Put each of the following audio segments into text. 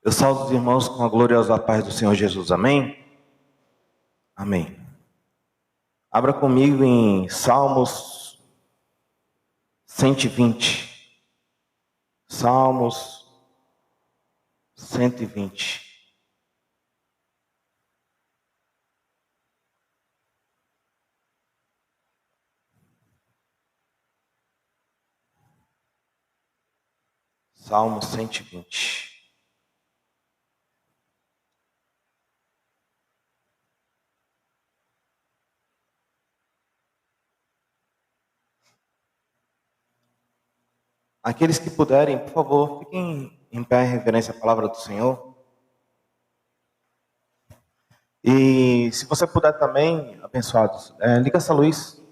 Eu saúdo os irmãos com a gloriosa paz do Senhor Jesus. Amém? Amém. Abra comigo em Salmos 120. Salmos 120. Salmo 120. Aqueles que puderem, por favor, fiquem em pé em reverência à palavra do Senhor. E se você puder também, abençoados, liga essa luz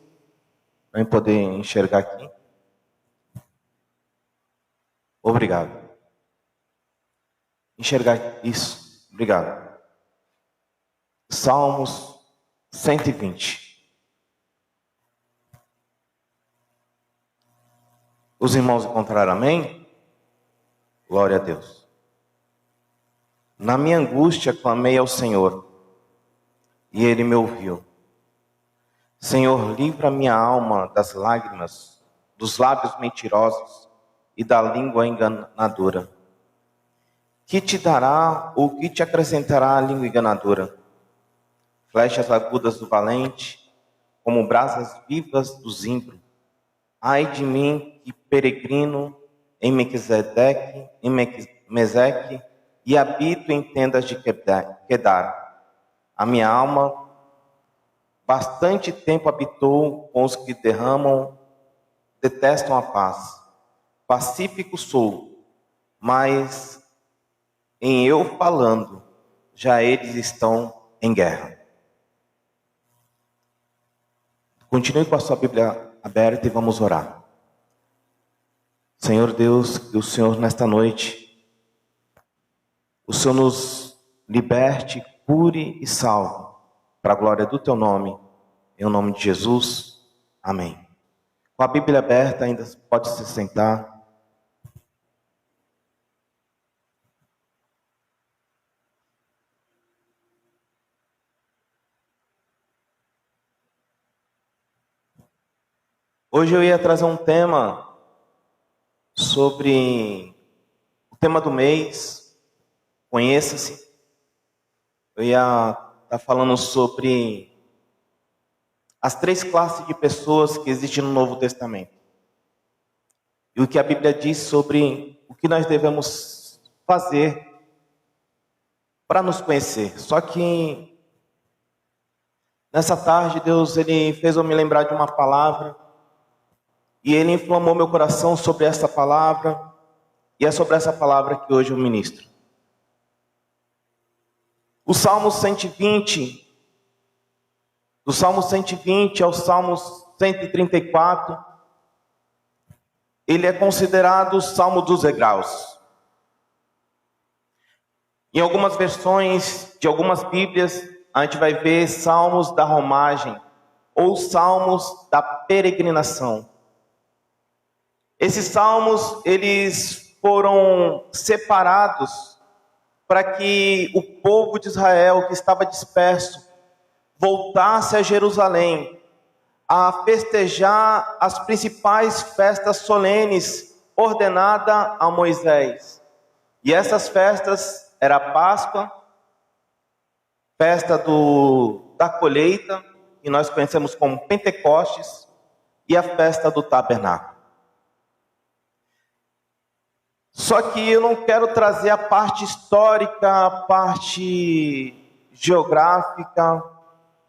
para eu poder enxergar aqui. Obrigado. Enxergar isso. Obrigado. Salmos 120. Os irmãos encontraram amém? Glória a Deus. Na minha angústia clamei ao Senhor, e Ele me ouviu. Senhor, livra minha alma das lágrimas, dos lábios mentirosos e da língua enganadora. Que te dará ou que te acrescentará a língua enganadora? Flechas agudas do valente, como brasas vivas do zimbro. Ai de mim, que peregrino em Meseque, e habito em tendas de Quedar. A minha alma bastante tempo habitou com os que detestam a paz. Pacífico sou, mas em eu falando, já eles estão em guerra. Continue com a sua Bíblia aberta e vamos orar. Senhor Deus, que o Senhor nesta noite, o Senhor nos liberte, cure e salve, para a glória do Teu nome, em nome de Jesus, amém. Com a Bíblia aberta, ainda pode se sentar. Hoje eu ia trazer um tema sobre o tema do mês, conheça-se. Eu ia estar falando sobre as 3 classes de pessoas que existem no Novo Testamento. E o que a Bíblia diz sobre o que nós devemos fazer para nos conhecer. Só que nessa tarde Deus ele fez eu me lembrar de uma palavra. E Ele inflamou meu coração sobre essa palavra. E é sobre essa palavra que hoje eu ministro. O Salmo 120, do Salmo 120 ao Salmo 134, ele é considerado o Salmo dos degraus. Em algumas versões de algumas Bíblias, a gente vai ver Salmos da romagem ou Salmos da peregrinação. Esses salmos, eles foram separados para que o povo de Israel que estava disperso voltasse a Jerusalém a festejar as principais festas solenes ordenadas a Moisés. E essas festas eram a Páscoa, festa da colheita, que nós conhecemos como Pentecostes, e a festa do tabernáculo. Só que eu não quero trazer a parte histórica, a parte geográfica,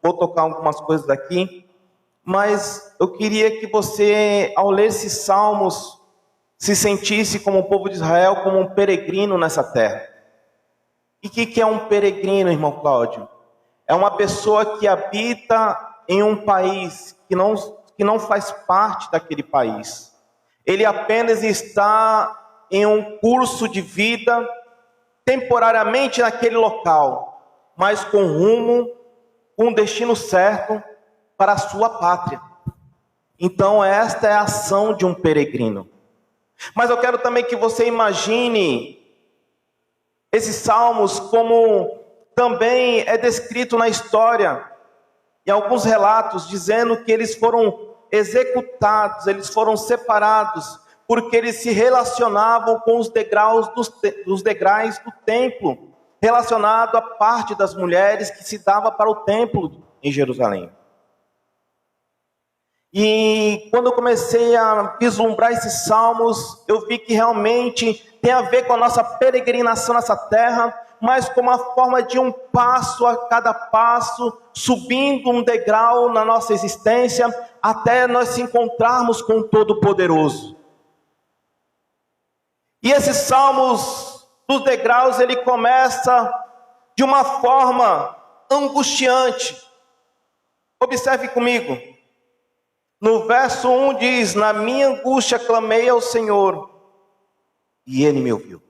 vou tocar algumas coisas aqui, mas eu queria que você, ao ler esses salmos, se sentisse como o povo de Israel, como um peregrino nessa terra. E o que é um peregrino, irmão Cláudio? É uma pessoa que habita em um país que não faz parte daquele país. Ele apenas está em um curso de vida, temporariamente naquele local, mas com rumo, com um destino certo para a sua pátria. Então esta é a ação de um peregrino. Mas eu quero também que você imagine Esses salmos, como também é descrito na história, em alguns relatos, dizendo que eles foram executados, eles foram separados, porque eles se relacionavam com os degraus dos degraus do templo, relacionado à parte das mulheres que se dava para o templo em Jerusalém. E quando eu comecei a vislumbrar esses salmos, eu vi que realmente tem a ver com a nossa peregrinação nessa terra, mas como a forma de um passo a cada passo, subindo um degrau na nossa existência, até nós se encontrarmos com o Todo-Poderoso. E esses salmos dos degraus, ele começa de uma forma angustiante. Observe comigo. No verso 1 diz: na minha angústia clamei ao Senhor, e Ele me ouviu.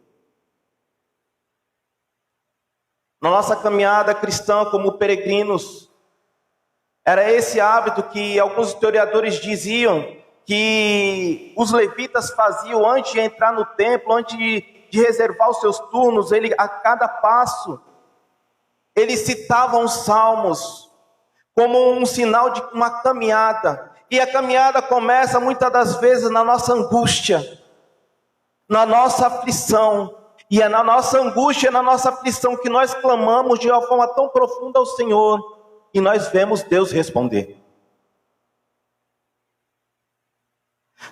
Na nossa caminhada cristã como peregrinos, era esse hábito que alguns historiadores diziam que os levitas faziam antes de entrar no templo, antes de reservar os seus turnos. A cada passo, eles citavam os salmos como um sinal de uma caminhada. E a caminhada começa muitas das vezes na nossa angústia, na nossa aflição. E é na nossa angústia, na nossa aflição que nós clamamos de uma forma tão profunda ao Senhor, e nós vemos Deus responder.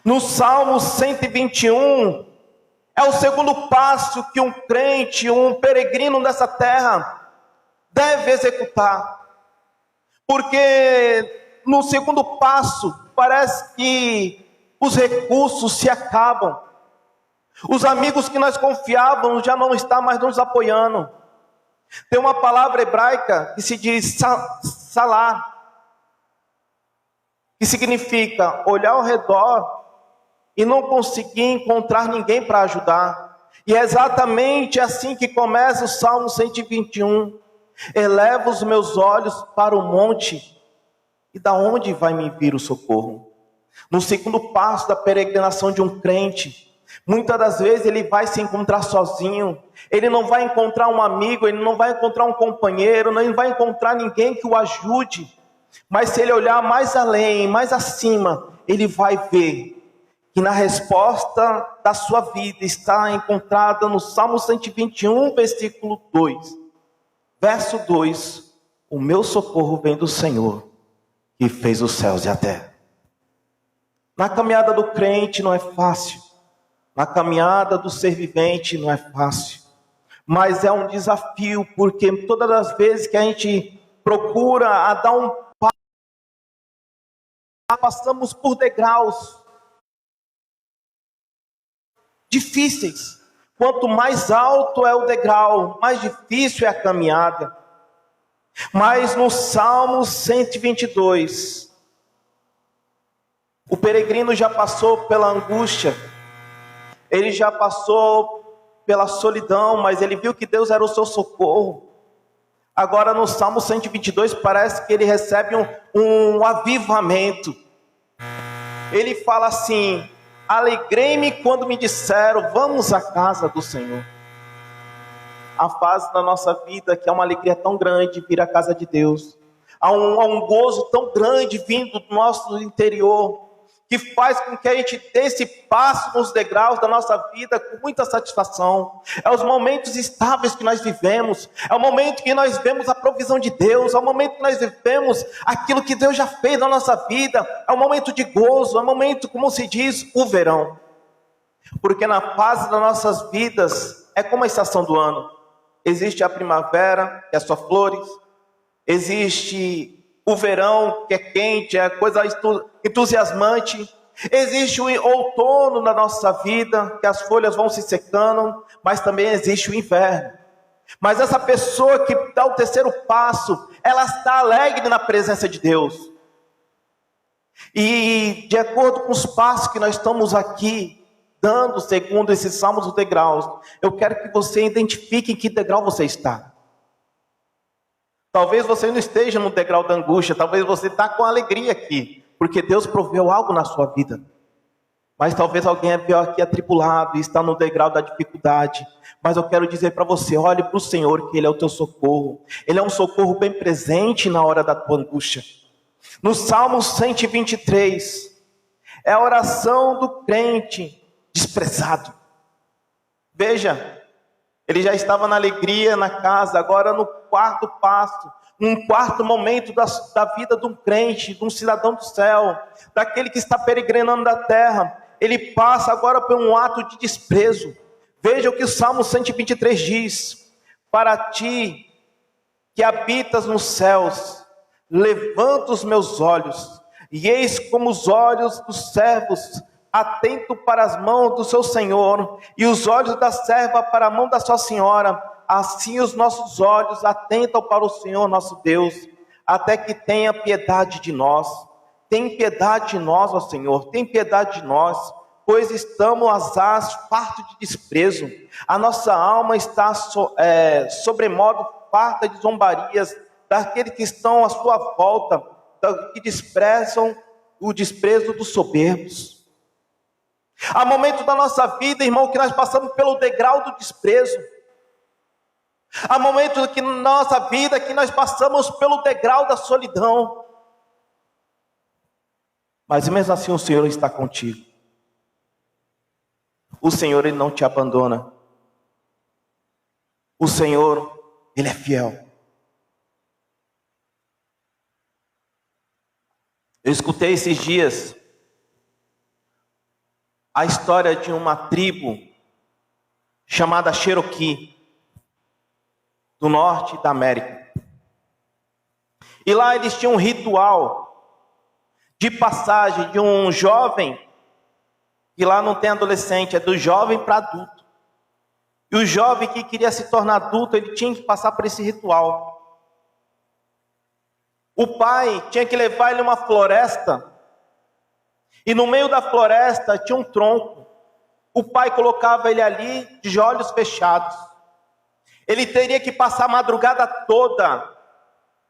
No Salmo 121, é o segundo passo que um crente, um peregrino dessa terra, deve executar. Porque no segundo passo, parece que os recursos se acabam. Os amigos que nós confiávamos já não estão mais nos apoiando. Tem uma palavra hebraica que se diz salá, que significa olhar ao redor e não conseguir encontrar ninguém para ajudar. E é exatamente assim que começa o Salmo 121. Elevo os meus olhos para o monte, e da onde vai me vir o socorro? No segundo passo da peregrinação de um crente, muitas das vezes ele vai se encontrar sozinho, ele não vai encontrar um amigo, ele não vai encontrar um companheiro, não vai encontrar ninguém que o ajude. Mas se ele olhar mais além, mais acima, ele vai ver que na resposta da sua vida está encontrada no Salmo 121, versículo 2. Verso 2, o meu socorro vem do Senhor, que fez os céus e a terra. Na caminhada do crente não é fácil. Na caminhada do ser vivente não é fácil, mas é um desafio, porque todas as vezes que a gente procura a dar um passo, passamos por degraus difíceis. Quanto mais alto é o degrau, mais difícil é a caminhada. Mas no Salmo 122, o peregrino já passou pela angústia, ele já passou pela solidão, mas ele viu que Deus era o seu socorro. Agora no Salmo 122 parece que ele recebe um avivamento. Ele fala assim: alegrei-me quando me disseram, vamos à casa do Senhor. A fase da nossa vida que é uma alegria tão grande vir à casa de Deus. Há um gozo tão grande vindo do nosso interior, que faz com que a gente dê esse passo nos degraus da nossa vida com muita satisfação. É os momentos estáveis que nós vivemos, é o momento que nós vemos a provisão de Deus, é o momento que nós vivemos aquilo que Deus já fez na nossa vida, é um momento de gozo, é um momento, como se diz, o verão. Porque na fase das nossas vidas, é como a estação do ano. Existe a primavera, que é só flores, existe o verão, que é quente, é coisa entusiasmante. Existe o outono na nossa vida, que as folhas vão se secando, mas também existe o inverno. Mas essa pessoa que dá o terceiro passo, ela está alegre na presença de Deus. E de acordo com os passos que nós estamos aqui dando, segundo esses salmos dos degraus, eu quero que você identifique em que degrau você está. Talvez você não esteja no degrau da angústia, talvez você está com alegria aqui, porque Deus proveu algo na sua vida. Mas talvez alguém veio aqui atribulado e está no degrau da dificuldade. Mas eu quero dizer para você, olhe para o Senhor, que Ele é o teu socorro. Ele é um socorro bem presente na hora da tua angústia. No Salmo 123, é a oração do crente desprezado. Veja, ele já estava na alegria na casa, agora no quarto passo, num quarto momento da vida de um crente, de um cidadão do céu, daquele que está peregrinando da terra. Ele passa agora por um ato de desprezo. Veja o que o Salmo 123 diz: para ti que habitas nos céus, levanto os meus olhos, e eis como os olhos dos servos, atento para as mãos do seu Senhor, e os olhos da serva para a mão da sua senhora, assim os nossos olhos atentam para o Senhor nosso Deus, até que tenha piedade de nós. Tem piedade de nós, ó Senhor, tem piedade de nós, pois estamos asaz, farto de desprezo. A nossa alma está sobremodo farta de zombarias, daqueles que estão à sua volta, que desprezam o desprezo dos soberbos. Há momentos da nossa vida, irmão, que nós passamos pelo degrau do desprezo. Há momentos que na nossa vida que nós passamos pelo degrau da solidão. Mas mesmo assim o Senhor está contigo. O Senhor, Ele não te abandona. O Senhor, Ele é fiel. Eu escutei esses dias a história de uma tribo chamada Cherokee, do norte da América. E lá eles tinham um ritual de passagem de um jovem, que lá não tem adolescente, é do jovem para adulto. E o jovem que queria se tornar adulto, ele tinha que passar por esse ritual. O pai tinha que levar ele a uma floresta, e no meio da floresta tinha um tronco. O pai colocava ele ali de olhos fechados. Ele teria que passar a madrugada toda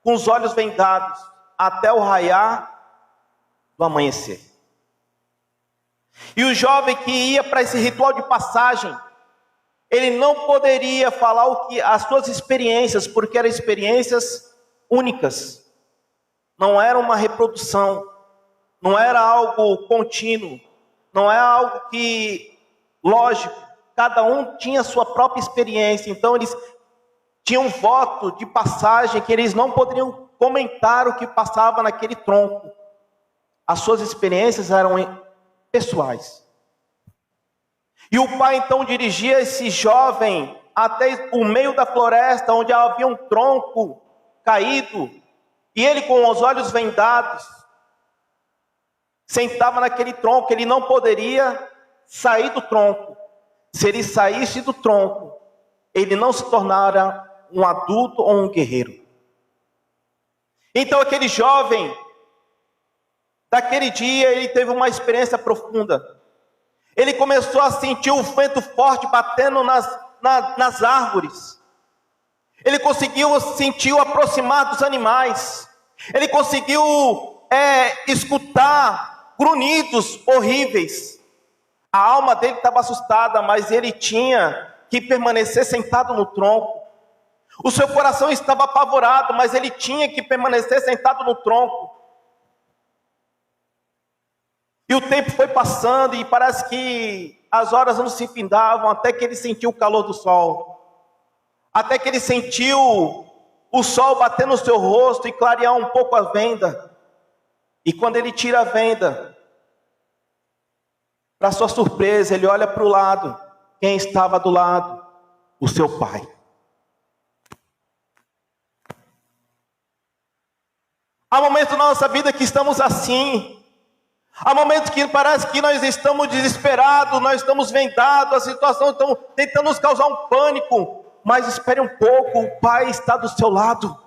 com os olhos vendados, até o raiar do amanhecer. E o jovem que ia para esse ritual de passagem, ele não poderia falar as suas experiências, porque eram experiências únicas. Não era uma reprodução, não era algo contínuo, não é algo que, lógico, cada um tinha a sua própria experiência. Então eles tinham um voto de passagem que eles não poderiam comentar o que passava naquele tronco. As suas experiências eram pessoais. E o pai então dirigia esse jovem até o meio da floresta, onde havia um tronco caído, e ele com os olhos vendados sentava naquele tronco. Ele não poderia sair do tronco. Se ele saísse do tronco, ele não se tornara um adulto ou um guerreiro. Então aquele jovem, daquele dia, ele teve uma experiência profunda. Ele começou a sentir o vento forte batendo nas árvores. Ele conseguiu sentir o aproximar dos animais. Ele conseguiu escutar grunhidos horríveis. A alma dele estava assustada, mas ele tinha que permanecer sentado no tronco. O seu coração estava apavorado, mas ele tinha que permanecer sentado no tronco. E o tempo foi passando e parece que as horas não se findavam, até que ele sentiu o calor do sol. Até que ele sentiu o sol bater no seu rosto e clarear um pouco a venda. E quando ele tira a venda, para sua surpresa, ele olha para o lado. Quem estava do lado? O seu pai. Há momentos na nossa vida que estamos assim. Há momentos que parece que nós estamos desesperados, nós estamos vendados, a situação está tentando nos causar um pânico. Mas espere um pouco, o Pai está do seu lado.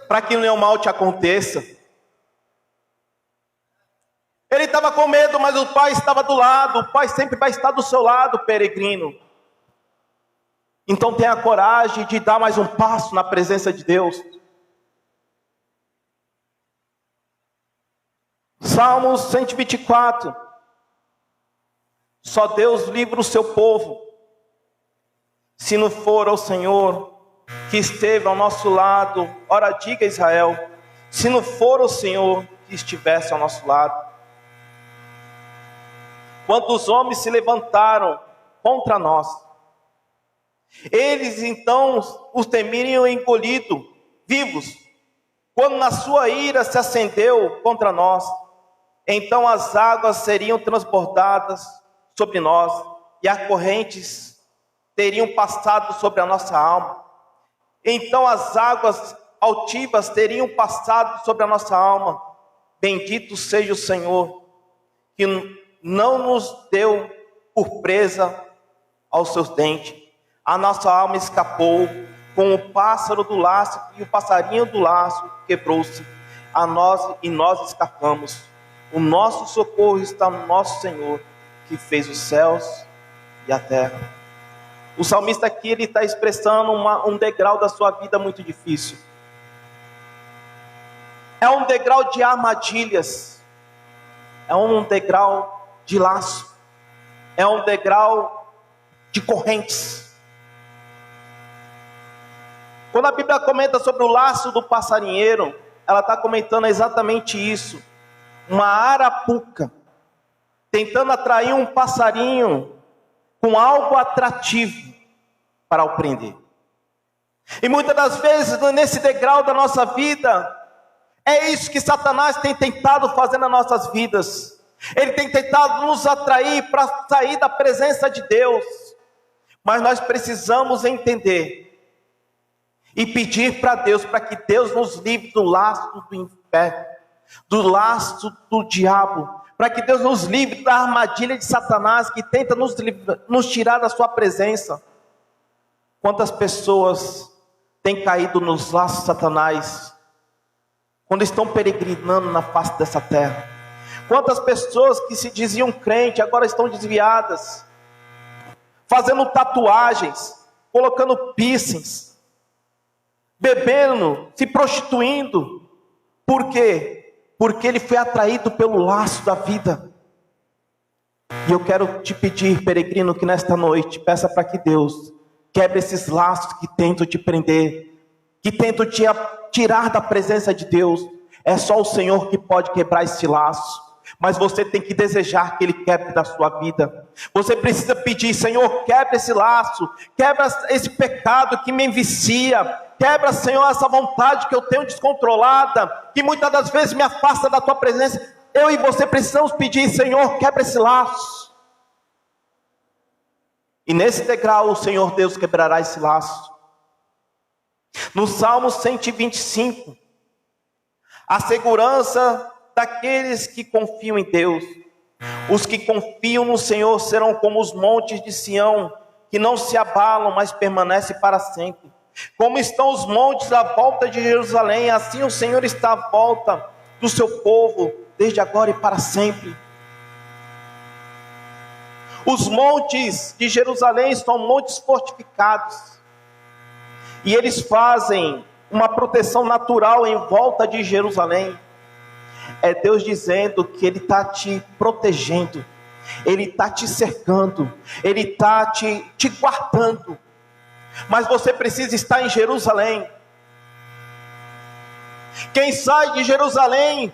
Para que nenhum mal te aconteça. Ele estava com medo, mas o Pai estava do lado. O Pai sempre vai estar do seu lado, peregrino. Então tenha coragem de dar mais um passo na presença de Deus. Salmo 124. Só Deus livra o seu povo. Se não for o Senhor que esteve ao nosso lado, ora diga Israel, se não for o Senhor que estivesse ao nosso lado. Quando os homens se levantaram contra nós, eles então os teriam engolido vivos. Quando na sua ira se acendeu contra nós, então as águas seriam transbordadas sobre nós, e as correntes teriam passado sobre a nossa alma. Então as águas altivas teriam passado sobre a nossa alma. Bendito seja o Senhor, que não nos deu por presa aos seus dentes. A nossa alma escapou com o pássaro do laço, e o passarinho do laço quebrou-se a nós, e nós escapamos. O nosso socorro está no nosso Senhor, que fez os céus e a terra. O salmista aqui, ele está expressando um degrau da sua vida muito difícil. É um degrau de armadilhas, é um degrau de laço, é um degrau de correntes. Quando a Bíblia comenta sobre o laço do passarinheiro, ela está comentando exatamente isso. Uma arapuca tentando atrair um passarinho com algo atrativo para o prender. E muitas das vezes, nesse degrau da nossa vida, é isso que Satanás tem tentado fazer nas nossas vidas. Ele tem tentado nos atrair para sair da presença de Deus. Mas nós precisamos entender e pedir para Deus, para que Deus nos livre do laço do inferno, do laço do diabo, para que Deus nos livre da armadilha de Satanás, que tenta nos tirar da sua presença. Quantas pessoas têm caído nos laços de Satanás, quando estão peregrinando na face dessa terra? Quantas pessoas que se diziam crente, agora estão desviadas, fazendo tatuagens, colocando piercings, bebendo, se prostituindo. Por quê? Porque ele foi atraído pelo laço da vida. E eu quero te pedir, peregrino, que nesta noite peça para que Deus quebre esses laços que tentam te prender, que tentam te tirar da presença de Deus. É só o Senhor que pode quebrar esse laço. Mas você tem que desejar que Ele quebre da sua vida. Você precisa pedir: Senhor, quebra esse laço, quebra esse pecado que me envicia, quebra, Senhor, essa vontade que eu tenho descontrolada, que muitas das vezes me afasta da Tua presença. Eu e você precisamos pedir: Senhor, quebra esse laço. E nesse degrau o Senhor Deus quebrará esse laço. No Salmo 125, a segurança daqueles que confiam em Deus. Os que confiam no Senhor serão como os montes de Sião, que não se abalam, mas permanecem para sempre. Como estão os montes à volta de Jerusalém, assim o Senhor está à volta do seu povo, desde agora e para sempre. Os montes de Jerusalém são montes fortificados, e eles fazem uma proteção natural em volta de Jerusalém. É Deus dizendo que Ele está te protegendo, Ele está te cercando, Ele está te guardando. Mas você precisa estar em Jerusalém. Quem sai de Jerusalém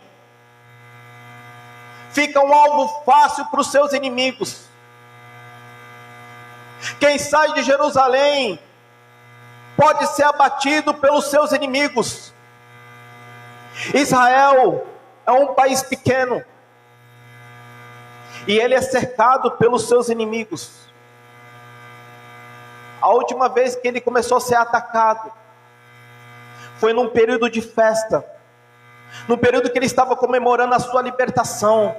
fica um alvo fácil para os seus inimigos. Quem sai de Jerusalém pode ser abatido pelos seus inimigos. Israel é um país pequeno, e ele é cercado pelos seus inimigos. A última vez que ele começou a ser atacado foi num período de festa, no período que ele estava comemorando a sua libertação,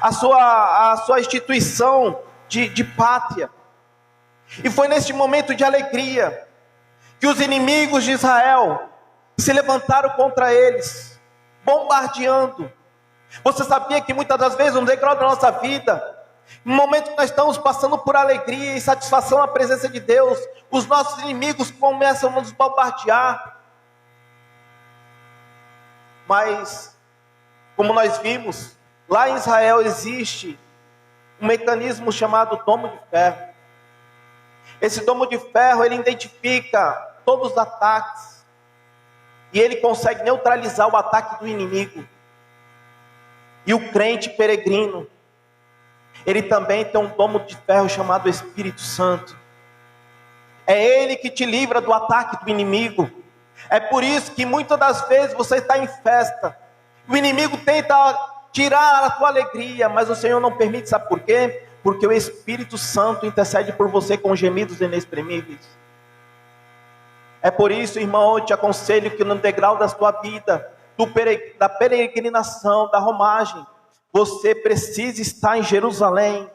a sua instituição de pátria. E foi neste momento de alegria que os inimigos de Israel se levantaram contra eles, bombardeando. Você sabia que muitas das vezes, no degrau da nossa vida, no momento que nós estamos passando por alegria e satisfação na presença de Deus, os nossos inimigos começam a nos bombardear. Mas, como nós vimos, Lá em Israel existe um mecanismo chamado domo de ferro. Esse domo de ferro, ele identifica todos os ataques e ele consegue neutralizar o ataque do inimigo. E o crente peregrino, ele também tem um domo de ferro chamado Espírito Santo. É ele que te livra do ataque do inimigo. É por isso que muitas das vezes você está em festa, o inimigo tenta tirar a tua alegria, mas o Senhor não permite, sabe por quê? Porque o Espírito Santo intercede por você com gemidos inexprimíveis. É por isso, irmão, eu te aconselho que no degrau da sua vida, da peregrinação, da romagem, você precisa estar em Jerusalém,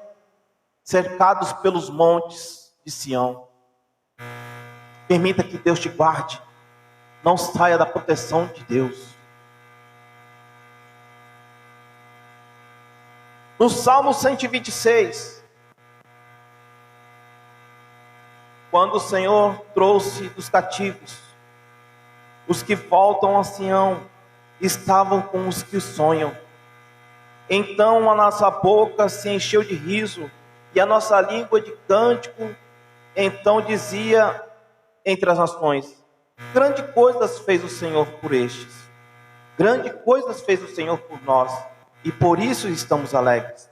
cercados pelos montes de Sião. Permita que Deus te guarde, não saia da proteção de Deus. No Salmo 126, quando o Senhor trouxe dos cativos, os que voltam a Sião estavam com os que sonham. Então a nossa boca se encheu de riso e a nossa língua de cântico. Então dizia entre as nações: grande coisas fez o Senhor por estes, grande coisas fez o Senhor por nós, e por isso estamos alegres.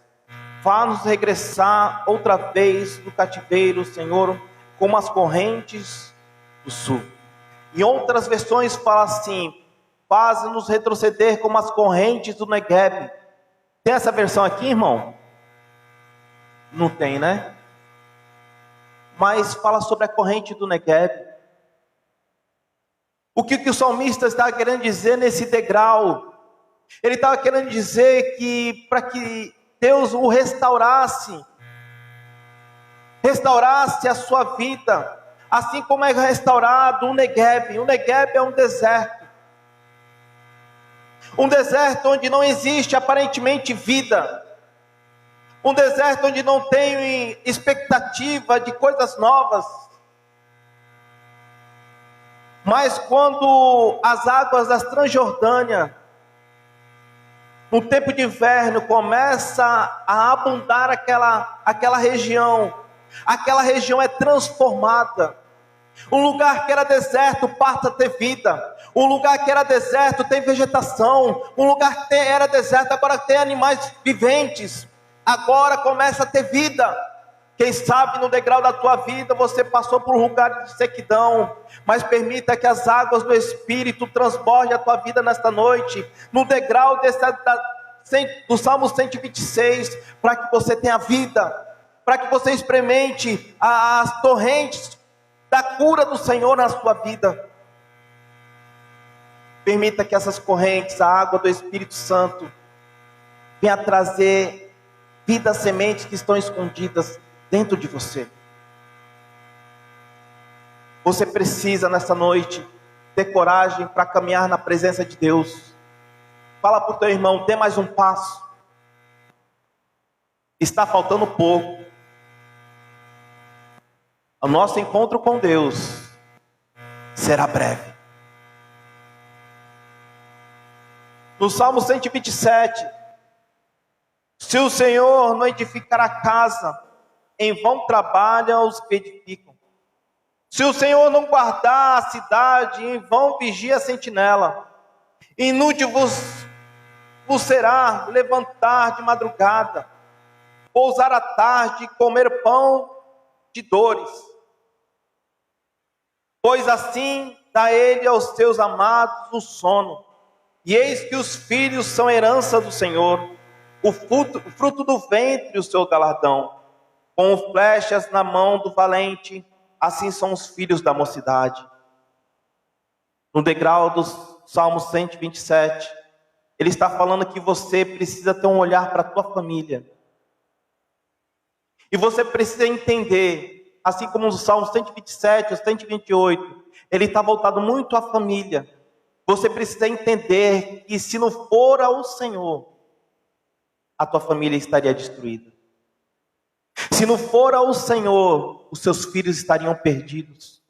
Faz-nos regressar outra vez do cativeiro, Senhor, como as correntes do sul. Em outras versões fala assim: faz-nos retroceder como as correntes do Negueb. Tem essa versão aqui, irmão? Não tem, né? Mas fala sobre a corrente do Negueb. O que o salmista está querendo dizer nesse degrau? Ele estava querendo dizer que para que Deus o restaurasse a sua vida, assim como é restaurado o Negueb. O Negueb é um deserto onde não existe aparentemente vida, um deserto onde não tem expectativa de coisas novas. Mas quando as águas da Transjordânia, no tempo de inverno, começa a abundar aquela região é transformada. Um lugar que era deserto passa a ter vida. Um lugar que era deserto tem vegetação. Um lugar que era deserto agora tem animais viventes. Agora começa a ter vida. Quem sabe no degrau da tua vida você passou por um lugar de sequidão, mas permita que as águas do Espírito transbordem a tua vida nesta noite, no degrau do Salmo 126, para que você tenha vida, para que você experimente as torrentes da cura do Senhor na sua vida. Permita que essas correntes, a água do Espírito Santo, venha trazer vida às sementes que estão escondidas dentro de você. Você precisa nessa noite ter coragem para caminhar na presença de Deus. Fala para o teu irmão: dê mais um passo. Está faltando pouco. O nosso encontro com Deus será breve. No Salmo 127, se o Senhor não edificar a casa, em vão trabalham os que edificam. Se o Senhor não guardar a cidade, em vão vigia a sentinela. Inútil vos será levantar de madrugada, pousar à tarde e comer pão de dores. Pois assim dá ele aos seus amados o sono. E eis que os filhos são herança do Senhor, o fruto do ventre o seu galardão. Com flechas na mão do valente, assim são os filhos da mocidade. No degrau do Salmo 127, ele está falando que você precisa ter um olhar para a tua família. E você precisa entender, assim como no Salmo 127, o 128, ele está voltado muito à família. Você precisa entender que se não for ao Senhor, a tua família estaria destruída. Se não for ao Senhor, os seus filhos estariam perdidos.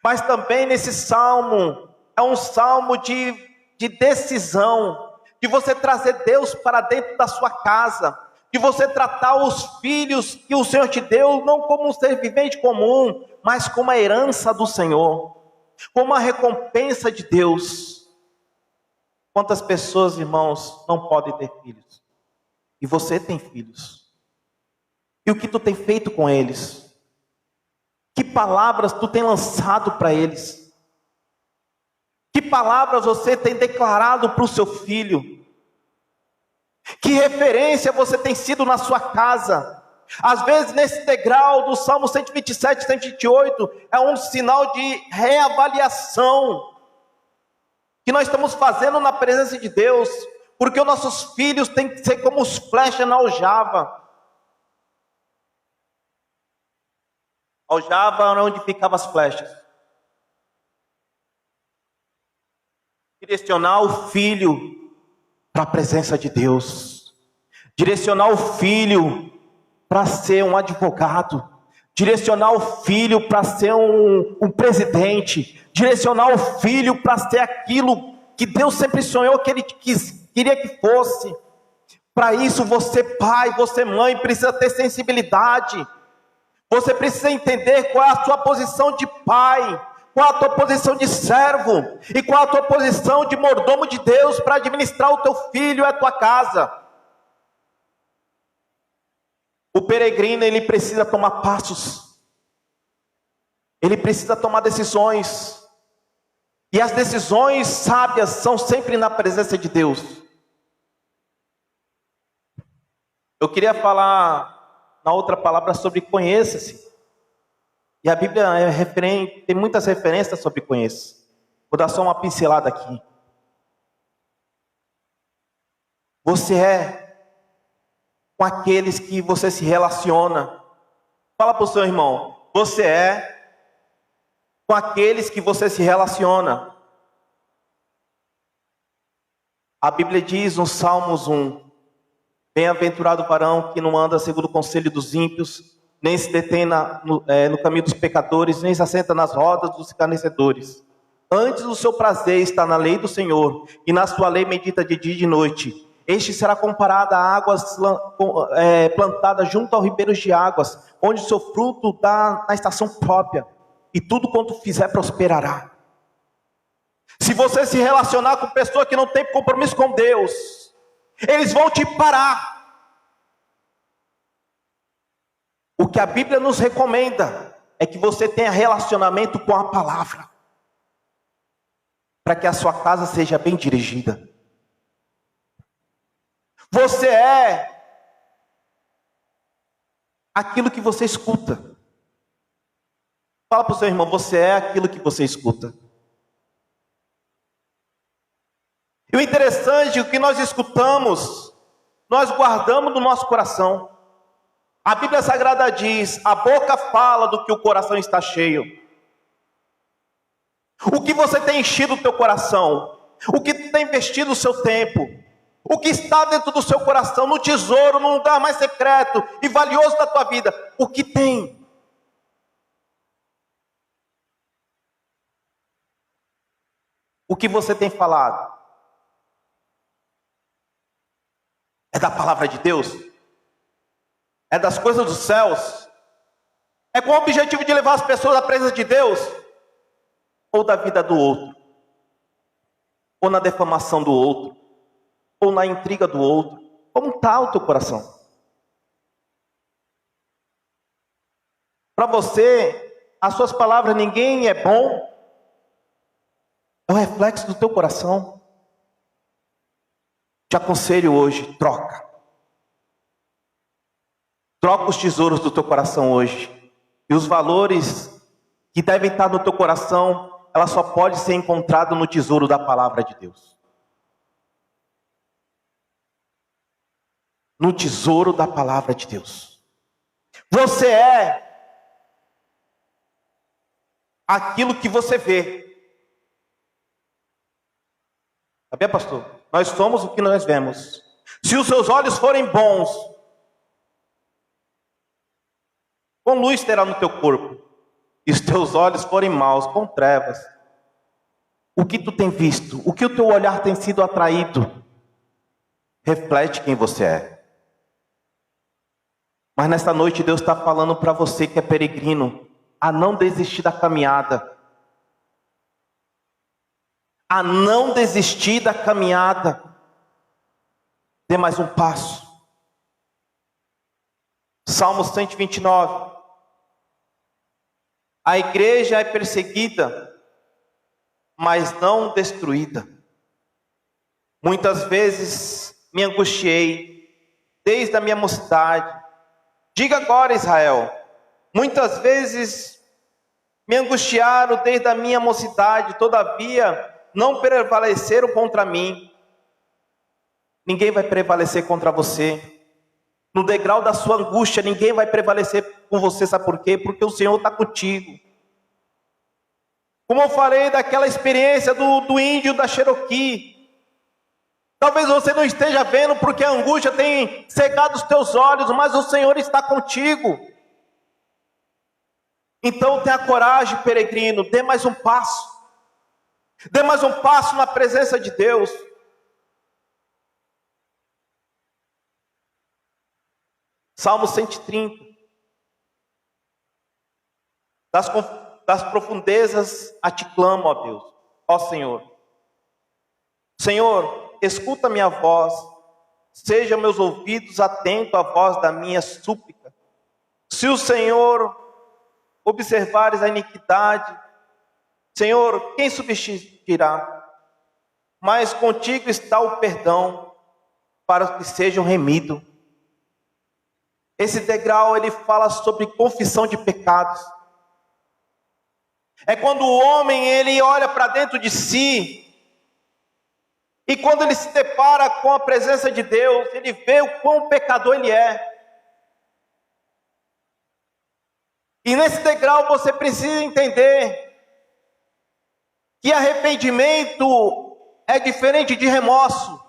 Mas também nesse salmo, é um salmo de decisão. de você trazer Deus para dentro da sua casa, de você tratar os filhos que o Senhor te deu, não como um ser vivente comum, mas como a herança do Senhor, como a recompensa de Deus. Quantas pessoas, irmãos, não podem ter filhos? E você tem filhos. E o que tu tem feito com eles? Que palavras tu tem lançado para eles? Que palavras você tem declarado para o seu filho? Que referência você tem sido na sua casa? Às vezes nesse degrau do Salmo 127, 128, é um sinal de reavaliação que nós estamos fazendo na presença de Deus, porque os nossos filhos têm que ser como os flechas na aljava. A aljava era onde ficavam as flechas. Direcionar o filho para a presença de Deus. Direcionar o filho para ser um advogado. Direcionar o filho para ser um presidente. Direcionar o filho para ser aquilo que Deus sempre sonhou que ele queria que fosse. Para isso, você pai, você mãe, precisa ter sensibilidade. Você precisa entender qual é a sua posição de pai, qual é a tua posição de servo, e qual é a tua posição de mordomo de Deus para administrar o teu filho e a tua casa. O peregrino, ele precisa tomar passos, ele precisa tomar decisões, e as decisões sábias são sempre na presença de Deus. Eu queria falar na outra palavra sobre conheça-se. E a Bíblia tem muitas referências sobre conheça. Vou dar só uma pincelada aqui. Você é com aqueles que você se relaciona. Fala para o seu irmão. Você é com aqueles que você se relaciona. A Bíblia diz no Salmos 1: bem-aventurado o varão que não anda segundo o conselho dos ímpios, nem se detém no caminho dos pecadores, nem se assenta nas rodas dos escarnecedores. Antes o seu prazer está na lei do Senhor, e na sua lei medita de dia e de noite. Este será comparado a águas plantadas junto aos ribeiros de águas, onde o seu fruto dá na estação própria, e tudo quanto fizer prosperará. Se você se relacionar com pessoa que não tem compromisso com Deus, eles vão te parar. O que a Bíblia nos recomenda é que você tenha relacionamento com a palavra, para que a sua casa seja bem dirigida. Você é aquilo que você escuta. Fala para o seu irmão, você é aquilo que você escuta. E o interessante é que o que nós escutamos, nós guardamos no nosso coração. A Bíblia Sagrada diz: a boca fala do que o coração está cheio. O que você tem enchido o teu coração? O que tem investido o seu tempo? O que está dentro do seu coração, no tesouro, no lugar mais secreto e valioso da tua vida? O que tem? O que você tem falado? É da palavra de Deus? É das coisas dos céus? É com o objetivo de levar as pessoas à presença de Deus? Ou da vida do outro? Ou na defamação do outro? Ou na intriga do outro? Como está o teu coração? Para você, as suas palavras, ninguém é bom? É o reflexo do teu coração. Te aconselho hoje, troca. Troca os tesouros do teu coração hoje. E os valores que devem estar no teu coração, ela só pode ser encontrada no tesouro da palavra de Deus. No tesouro da palavra de Deus. Você é aquilo que você vê. Sabia, pastor? Nós somos o que nós vemos. Se os seus olhos forem bons, com luz terá no teu corpo. E os teus olhos forem maus, com trevas. O que tu tem visto? O que o teu olhar tem sido atraído? reflete quem você é. Mas nesta noite Deus está falando para você que é peregrino, a não desistir da caminhada. A não desistir da caminhada. Dê mais um passo. Salmo 129. A igreja é perseguida, mas não destruída. Muitas vezes me angustiei, desde a minha mocidade. Diga agora, Israel. Muitas vezes me angustiaram desde a minha mocidade, todavia não prevaleceram contra mim. Ninguém vai prevalecer contra você. No degrau da sua angústia, ninguém vai prevalecer com você, sabe por quê? Porque o Senhor está contigo. Como eu falei daquela experiência do índio da Cherokee. Talvez você não esteja vendo porque a angústia tem cegado os teus olhos, mas o Senhor está contigo. Então tenha coragem, peregrino, dê mais um passo. Dê mais um passo na presença de Deus. Salmo 130. Das profundezas a ti clamo, ó Deus, ó Senhor. Senhor, escuta minha voz, sejam meus ouvidos atentos à voz da minha súplica. Se o Senhor observares a iniquidade, Senhor, quem subsistirá? Mas contigo está o perdão, para que sejam remidos. Esse degrau, ele fala sobre confissão de pecados. É quando o homem, ele olha para dentro de si, e quando ele se depara com a presença de Deus, ele vê o quão pecador ele é. E nesse degrau você precisa entender que arrependimento é diferente de remorso.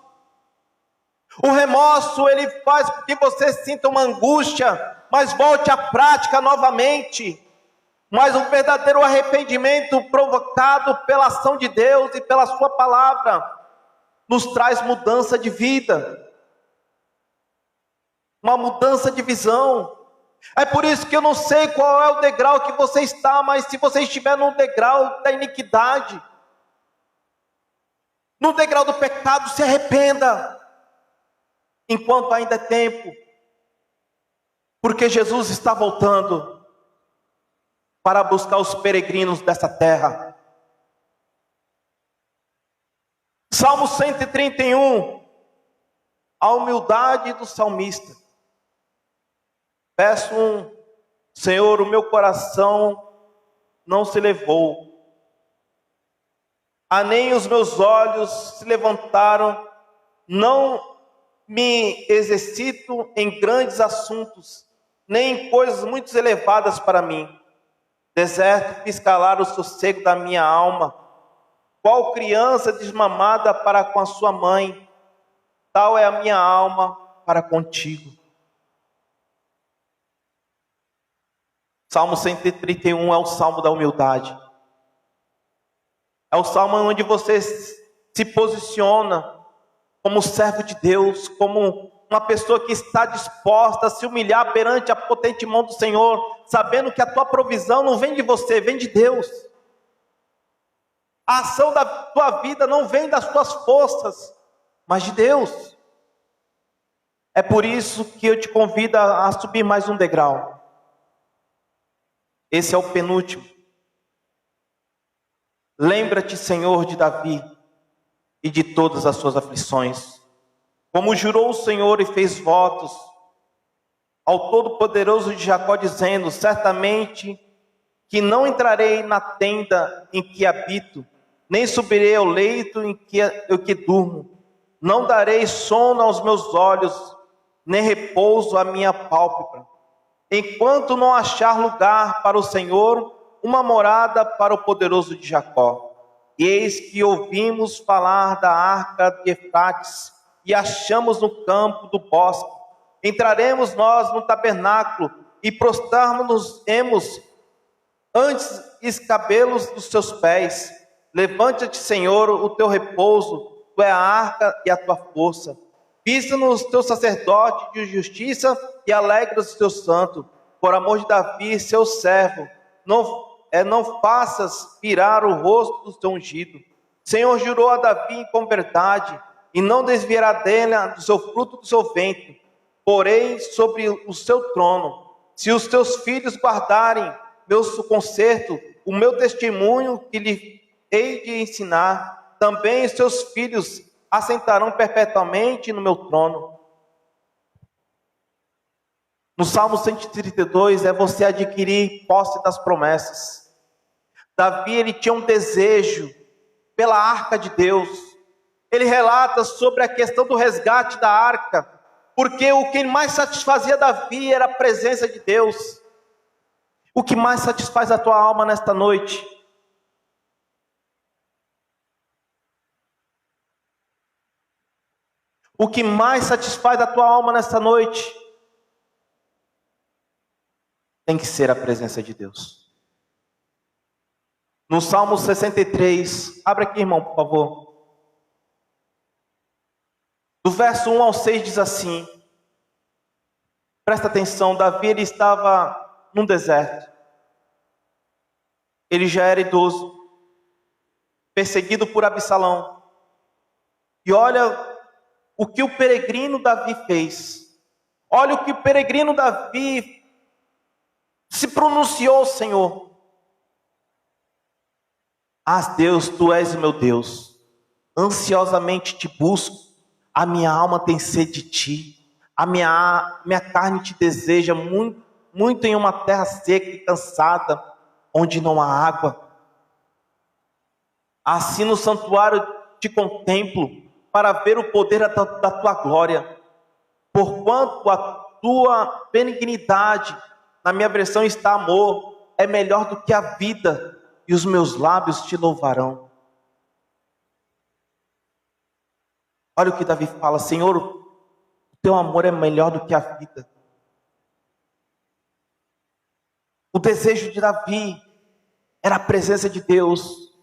O remorso, ele faz com que você sinta uma angústia, mas volte à prática novamente. Mas o verdadeiro arrependimento provocado pela ação de Deus e pela sua palavra, nos traz mudança de vida. Uma mudança de visão. É por isso que eu não sei qual é o degrau que você está, mas se você estiver no degrau da iniquidade, no degrau do pecado, se arrependa, enquanto ainda é tempo, porque Jesus está voltando para buscar os peregrinos dessa terra. Salmo 131, a humildade do salmista. Verso 1, Senhor, o meu coração não se elevou, nem os meus olhos se levantaram, não me exercito em grandes assuntos, nem em coisas muito elevadas para mim. Deserto fiz calar o sossego da minha alma, qual criança desmamada para com a sua mãe, tal é a minha alma para contigo. Salmo 131 é o salmo da humildade. É o salmo onde você se posiciona como servo de Deus, como uma pessoa que está disposta a se humilhar perante a potente mão do Senhor, sabendo que a tua provisão não vem de você, vem de Deus. A ação da tua vida não vem das tuas forças, mas de Deus. É por isso que eu te convido a subir mais um degrau. Esse é o penúltimo. Lembra-te, Senhor, de Davi e de todas as suas aflições. Como jurou o Senhor e fez votos ao Todo-Poderoso de Jacó, dizendo: certamente que não entrarei na tenda em que habito, nem subirei ao leito em que durmo. Não darei sono aos meus olhos, nem repouso à minha pálpebra, enquanto não achar lugar para o Senhor, uma morada para o poderoso de Jacó. E eis que ouvimos falar da arca de Efrates, e achamos no campo do bosque. Entraremos nós no tabernáculo, e prostrarmos-nos antes escabelos dos seus pés. Levanta-te, Senhor, o teu repouso, tu é a arca e a tua força. Vista-nos teu sacerdote de justiça e alegra-nos teu santo. Por amor de Davi, seu servo, não faças virar o rosto do teu ungido. Senhor jurou a Davi com verdade, e não desviará dele do seu fruto do seu ventre. Porém, sobre o seu trono, se os teus filhos guardarem meu conserto, o meu testemunho que lhe hei de ensinar, também os seus filhos assentarão perpetuamente no meu trono. No Salmo 132 é você adquirir posse das promessas. Davi, ele tinha um desejo pela arca de Deus. Ele relata sobre a questão do resgate da arca, porque o que mais satisfazia Davi era a presença de Deus. O que mais satisfaz a tua alma nesta noite? O que mais satisfaz a tua alma nesta noite tem que ser a presença de Deus. No Salmo 63, abre aqui, irmão, por favor. Do verso 1 ao 6 diz assim, presta atenção, Davi ele estava num deserto. Ele já era idoso, perseguido por Absalão. E olha o que o peregrino Davi fez. Olha o que o peregrino Davi se pronunciou, Senhor. Ah, Deus, Tu és o meu Deus. Ansiosamente te busco. A minha alma tem sede de Ti. A minha carne te deseja muito, muito em uma terra seca e cansada, onde não há água. Assim no santuário te contemplo, para ver o poder da Tua glória. Porquanto a Tua benignidade, na minha versão está amor, é melhor do que a vida, e os meus lábios te louvarão. Olha o que Davi fala, Senhor, o Teu amor é melhor do que a vida. O desejo de Davi era a presença de Deus.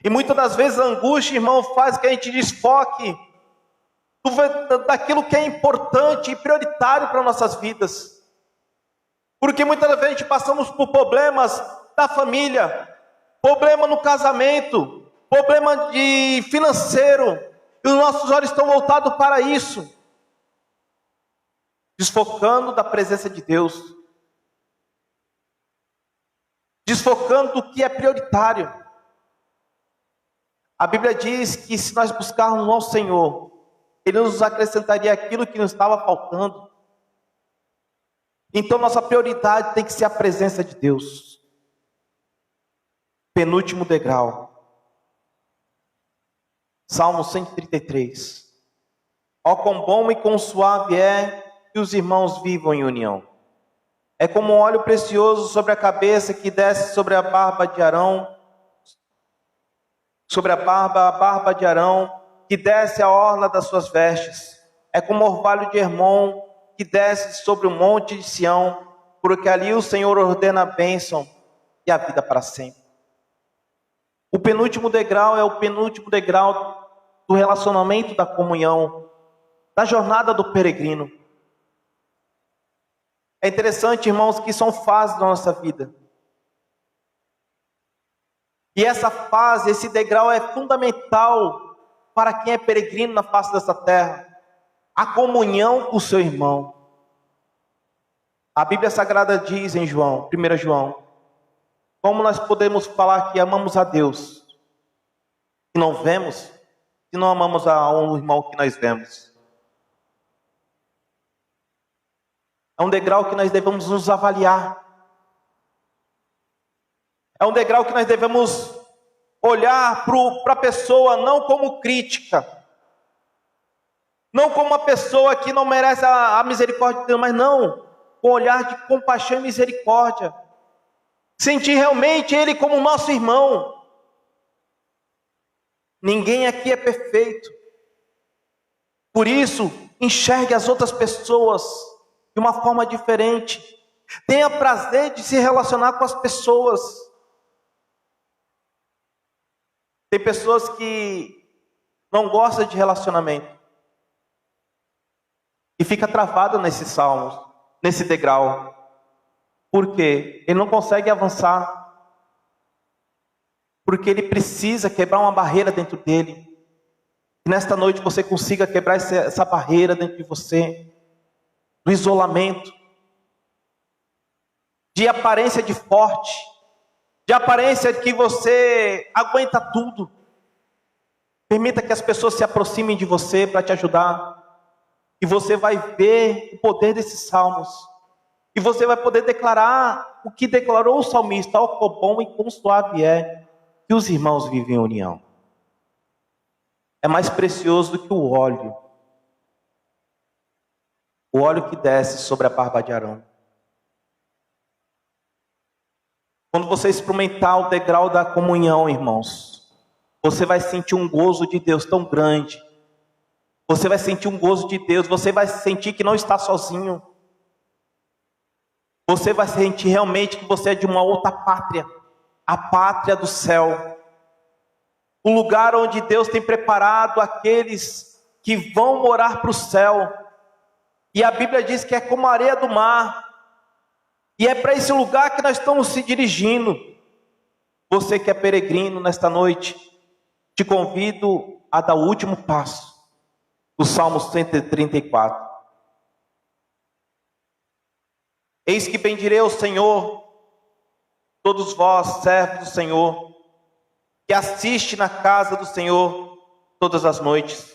E muitas das vezes a angústia, irmão, faz que a gente desfoque daquilo que é importante e prioritário para nossas vidas. Porque muitas vezes a gente passamos por problemas da família, problema no casamento, problema de financeiro, e os nossos olhos estão voltados para isso, desfocando da presença de Deus, desfocando do que é prioritário. A Bíblia diz que se nós buscarmos ao Senhor, Ele nos acrescentaria aquilo que nos estava faltando. Então nossa prioridade tem que ser a presença de Deus. Penúltimo degrau. Salmo 133. Ó quão bom e quão suave é que os irmãos vivam em união. É como um óleo precioso sobre a cabeça que desce sobre a barba de Arão, sobre a barba de Arão, que desce a orla das suas vestes. É como orvalho de Hermon, que desce sobre o monte de Sião, porque ali o Senhor ordena a bênção e a vida para sempre. O penúltimo degrau é o penúltimo degrau do relacionamento da comunhão, da jornada do peregrino. É interessante, irmãos, que são fases da nossa vida. E essa fase, esse degrau é fundamental para quem é peregrino na face dessa terra. A comunhão com o seu irmão. A Bíblia Sagrada diz em João, 1 João, como nós podemos falar que amamos a Deus e não vemos, se não amamos a um irmão que nós vemos. É um degrau que nós devemos nos avaliar. É um degrau que nós devemos olhar para a pessoa não como crítica, não como uma pessoa que não merece a misericórdia de Deus, mas não, com um olhar de compaixão e misericórdia. Sentir realmente Ele como nosso irmão. Ninguém aqui é perfeito. Por isso, enxergue as outras pessoas de uma forma diferente. Tenha prazer de se relacionar com as pessoas. Tem pessoas que não gostam de relacionamento. e fica travado nesses salmos, nesse degrau. Por quê? Ele não consegue avançar. Porque ele precisa quebrar uma barreira dentro dele. E nesta noite você consiga quebrar essa barreira dentro de você, do isolamento, de aparência de forte, de aparência de que você aguenta tudo. Permita que as pessoas se aproximem de você para te ajudar. E você vai ver o poder desses salmos. E você vai poder declarar o que declarou o salmista: ó, quão bom e quão suave é que os irmãos vivem em união. É mais precioso do que o óleo que desce sobre a barba de Arão. Quando você experimentar o degrau da comunhão, irmãos, você vai sentir um gozo de Deus tão grande. Você vai sentir um gozo de Deus, você vai sentir que não está sozinho. Você vai sentir realmente que você é de uma outra pátria, a pátria do céu. O lugar onde Deus tem preparado aqueles que vão morar para o céu. E a Bíblia diz que é como a areia do mar. E é para esse lugar que nós estamos se dirigindo. Você que é peregrino nesta noite, te convido a dar o último passo. O Salmo 134. Eis que bendirei ao Senhor, todos vós, servos do Senhor, que assiste na casa do Senhor todas as noites.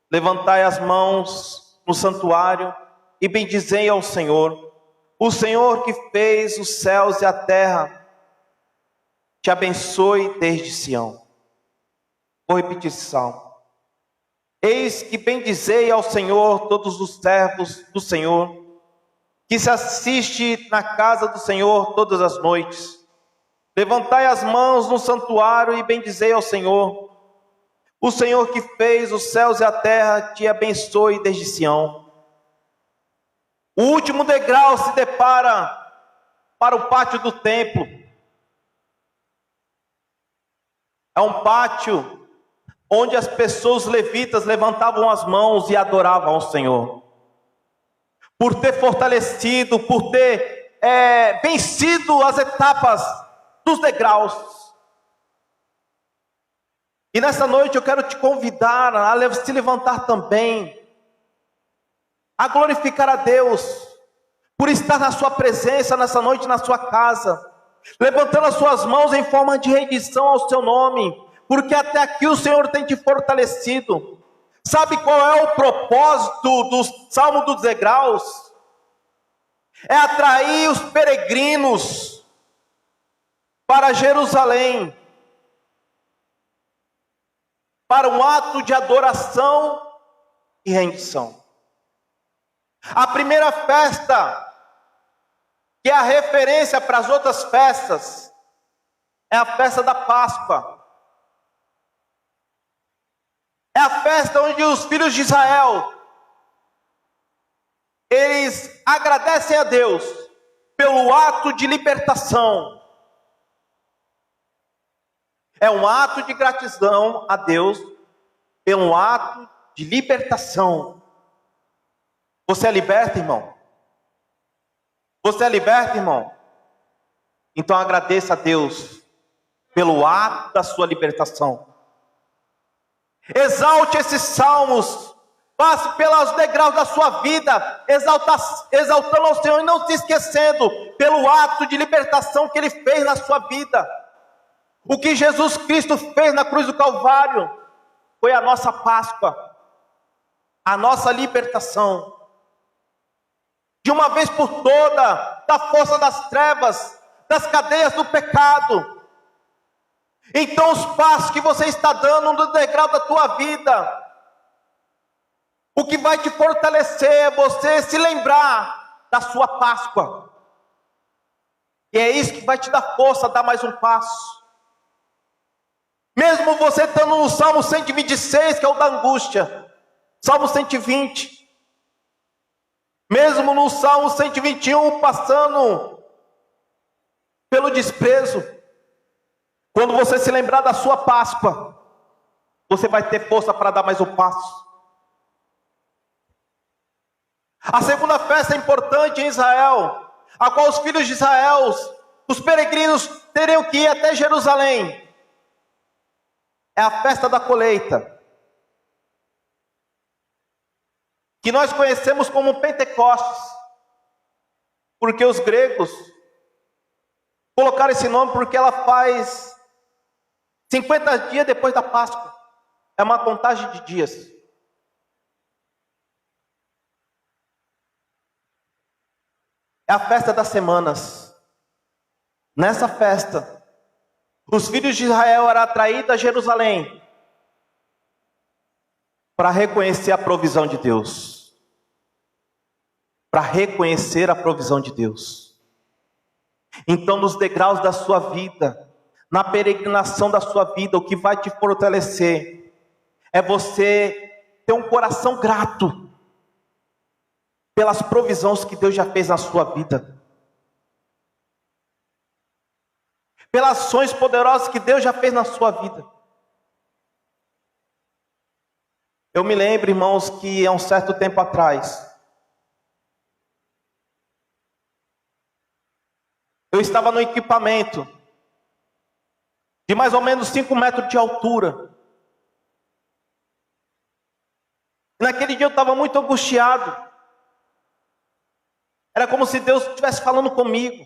Levantai as mãos no santuário e bendizei ao Senhor. O Senhor que fez os céus e a terra, te abençoe desde Sião. Vou repetir esse salmo. Eis que bendizei ao Senhor todos os servos do Senhor, que se assiste na casa do Senhor todas as noites. Levantai as mãos no santuário e bendizei ao Senhor. O Senhor que fez os céus e a terra, te abençoe desde Sião. O último degrau se depara para o pátio do templo. É um pátio onde as pessoas levitas levantavam as mãos e adoravam ao Senhor. Por ter fortalecido, por ter vencido as etapas dos degraus. E nessa noite eu quero te convidar a se levantar também, a glorificar a Deus, por estar na sua presença nessa noite na sua casa, levantando as suas mãos em forma de rendição ao seu nome, porque até aqui o Senhor tem te fortalecido. Sabe qual é o propósito do Salmo dos Degraus? É atrair os peregrinos para Jerusalém, para um ato de adoração e rendição. A primeira festa, que é a referência para as outras festas, é a festa da Páscoa. É a festa onde os filhos de Israel, eles agradecem a Deus pelo ato de libertação. É um ato de gratidão a Deus pelo ato de libertação. Você é liberto, irmão? Você é liberto, irmão? Então agradeça a Deus pelo ato da sua libertação. Exalte esses salmos. Passe pelos degraus da sua vida, exaltando ao Senhor e não se esquecendo pelo ato de libertação que Ele fez na sua vida. O que Jesus Cristo fez na cruz do Calvário foi a nossa Páscoa, a nossa libertação. De uma vez por toda, da força das trevas, das cadeias do pecado. Então os passos que você está dando no degrau da tua vida, o que vai te fortalecer é você se lembrar da sua Páscoa. E é isso que vai te dar força a dar mais um passo. Mesmo você estando no Salmo 126, que é o da angústia, Salmo 120, mesmo no Salmo 121, passando pelo desprezo, quando você se lembrar da sua Páscoa, você vai ter força para dar mais um passo. A segunda festa importante em Israel, a qual os filhos de Israel, os peregrinos, teriam que ir até Jerusalém, é a festa da colheita, que nós conhecemos como Pentecostes, porque os gregos colocaram esse nome porque ela faz 50 dias depois da Páscoa. É uma contagem de dias. É a festa das semanas. Nessa festa, os filhos de Israel eram atraídos a Jerusalém para reconhecer a provisão de Deus. Para reconhecer a provisão de Deus. Então, nos degraus da sua vida, na peregrinação da sua vida, o que vai te fortalecer é você ter um coração grato pelas provisões que Deus já fez na sua vida, pelas ações poderosas que Deus já fez na sua vida. Eu me lembro, irmãos, que há um certo tempo atrás, eu estava no equipamento de mais ou menos 5 metros de altura. E naquele dia eu estava muito angustiado. Era como se Deus estivesse falando comigo.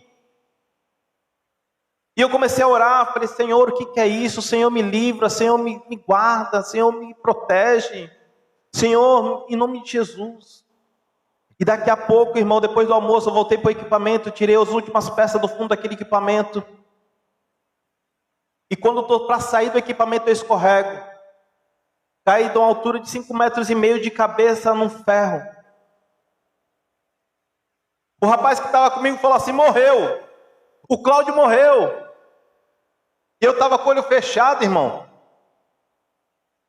E eu comecei a orar, falei, Senhor, o que é isso? Senhor, me livra, Senhor, me guarda, Senhor, me protege. Senhor, em nome de Jesus. E daqui a pouco, irmão, depois do almoço, eu voltei para o equipamento, tirei as últimas peças do fundo daquele equipamento. E quando eu estou para sair do equipamento, eu escorrego. Caí de uma altura de 5,5 metros de cabeça num ferro. O rapaz que estava comigo falou assim, morreu. O Cláudio morreu. E eu estava com o olho fechado, irmão.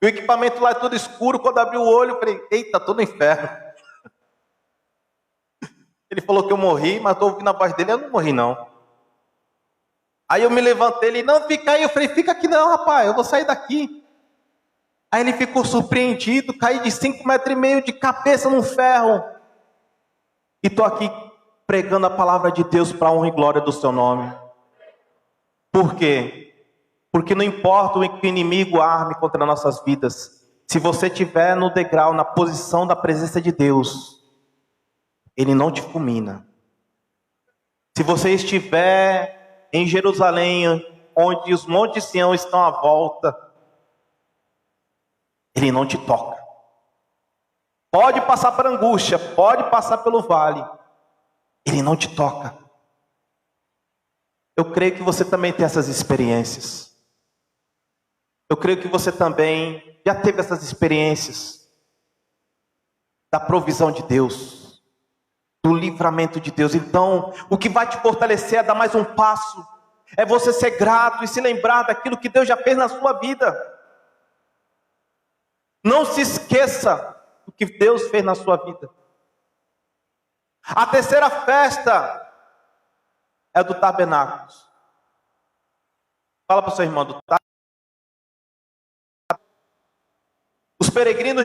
E o equipamento lá é tudo escuro. Quando abri o olho, eu falei, eita, estou no inferno. Ele falou que eu morri, mas estou ouvindo a voz dele, eu não morri não. Aí eu me levantei, ele, não, fica aí. Eu falei, fica aqui não, rapaz, eu vou sair daqui. Aí ele ficou surpreendido, caí de 5,5 metros de cabeça num ferro. E estou aqui pregando a palavra de Deus para a honra e glória do seu nome. Por quê? Porque não importa o que o inimigo arme contra nossas vidas, se você estiver no degrau, na posição da presença de Deus, ele não te fulmina. Se você estiver em Jerusalém, onde os montes de Sião estão à volta, ele não te toca. Pode passar por angústia, pode passar pelo vale, ele não te toca. Eu creio que você também tem essas experiências. Eu creio que você também já teve essas experiências da provisão de Deus, do livramento de Deus. Então, o que vai te fortalecer é dar mais um passo, é você ser grato e se lembrar daquilo que Deus já fez na sua vida. Não se esqueça do que Deus fez na sua vida. A terceira festa é do tabernáculo. Fala para o seu irmão do tabernáculo. Os peregrinos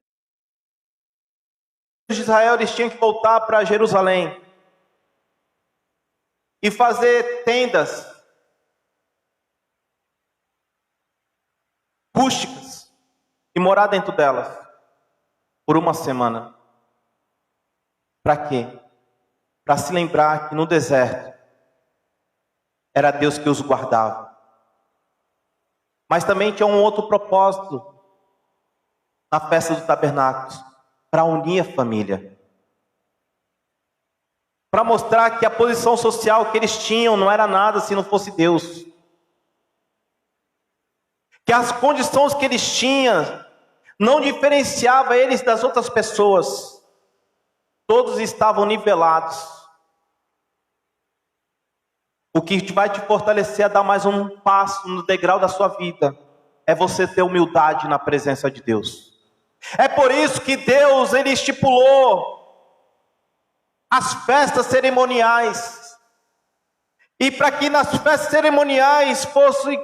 de Israel, eles tinham que voltar para Jerusalém e fazer tendas rústicas e morar dentro delas por uma semana. Para quê? Para se lembrar que no deserto era Deus que os guardava. Mas também tinha um outro propósito na festa dos tabernáculos, para unir a família. Para mostrar que a posição social que eles tinham não era nada se não fosse Deus. Que as condições que eles tinham não diferenciava eles das outras pessoas. Todos estavam nivelados. O que vai te fortalecer a dar mais um passo no degrau da sua vida é você ter humildade na presença de Deus. É por isso que Deus, ele estipulou as festas cerimoniais. E para que nas festas cerimoniais fossem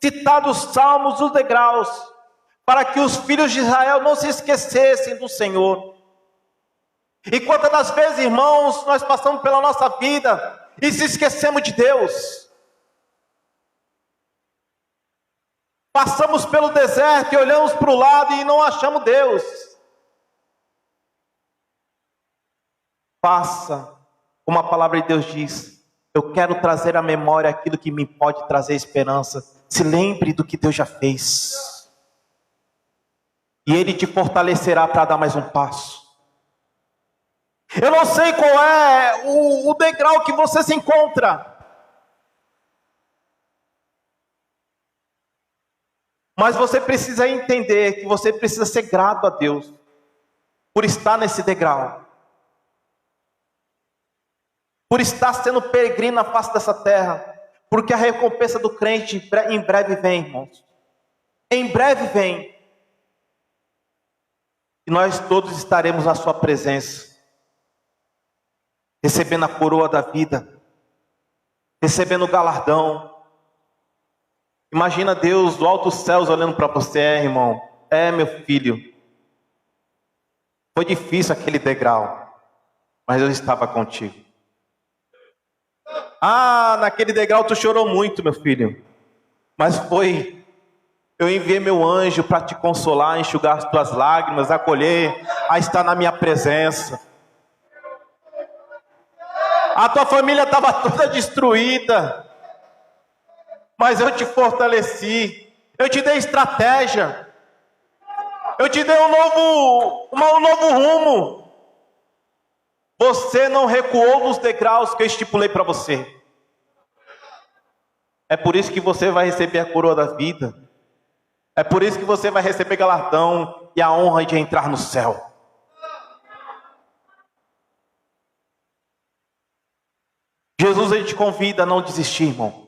citados os salmos dos degraus, para que os filhos de Israel não se esquecessem do Senhor. E quantas das vezes, irmãos, nós passamos pela nossa vida e se esquecemos de Deus. Passamos pelo deserto e olhamos para o lado e não achamos Deus. Faça, como a palavra de Deus diz, eu quero trazer à memória aquilo que me pode trazer esperança. Se lembre do que Deus já fez. E Ele te fortalecerá para dar mais um passo. Eu não sei qual é o degrau que você se encontra. Mas você precisa entender que você precisa ser grato a Deus por estar nesse degrau. Por estar sendo peregrino na face dessa terra. Porque a recompensa do crente em breve vem, irmãos. Em breve vem. E nós todos estaremos na sua presença. Recebendo a coroa da vida. Recebendo o galardão. Imagina Deus do alto céus olhando para você, irmão. Meu filho. Foi difícil aquele degrau. Mas eu estava contigo. Naquele degrau tu chorou muito, meu filho. Mas eu enviei meu anjo para te consolar, enxugar as tuas lágrimas, acolher, a estar na minha presença. A tua família estava toda destruída. Mas eu te fortaleci. Eu te dei estratégia. Eu te dei um novo rumo. Você não recuou nos degraus que eu estipulei para você. É por isso que você vai receber a coroa da vida. É por isso que você vai receber galardão e a honra de entrar no céu. Jesus, Ele te convida a não desistir, irmão.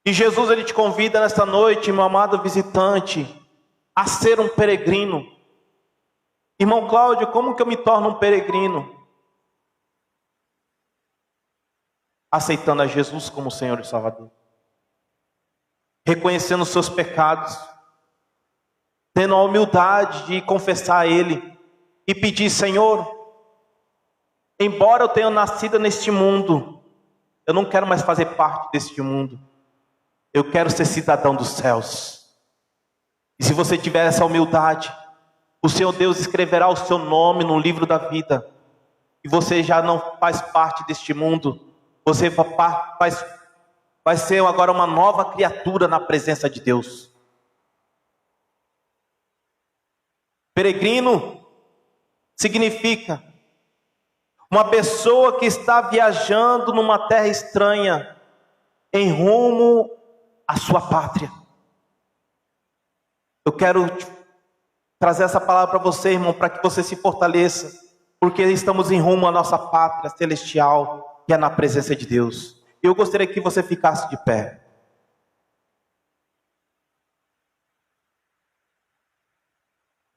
E Jesus, Ele te convida nesta noite, meu amado visitante, a ser um peregrino. Irmão Cláudio, como que eu me torno um peregrino? Aceitando a Jesus como Senhor e Salvador. Reconhecendo os seus pecados. Tendo a humildade de confessar a Ele. E pedir, Senhor, embora eu tenha nascido neste mundo, eu não quero mais fazer parte deste mundo. Eu quero ser cidadão dos céus. E se você tiver essa humildade, o Senhor Deus escreverá o seu nome no livro da vida. E você já não faz parte deste mundo. Você vai ser agora uma nova criatura na presença de Deus. Peregrino significa uma pessoa que está viajando numa terra estranha em rumo à sua pátria. Eu quero trazer essa palavra para você, irmão, para que você se fortaleça, porque estamos em rumo à nossa pátria celestial, que é na presença de Deus. Eu gostaria que você ficasse de pé.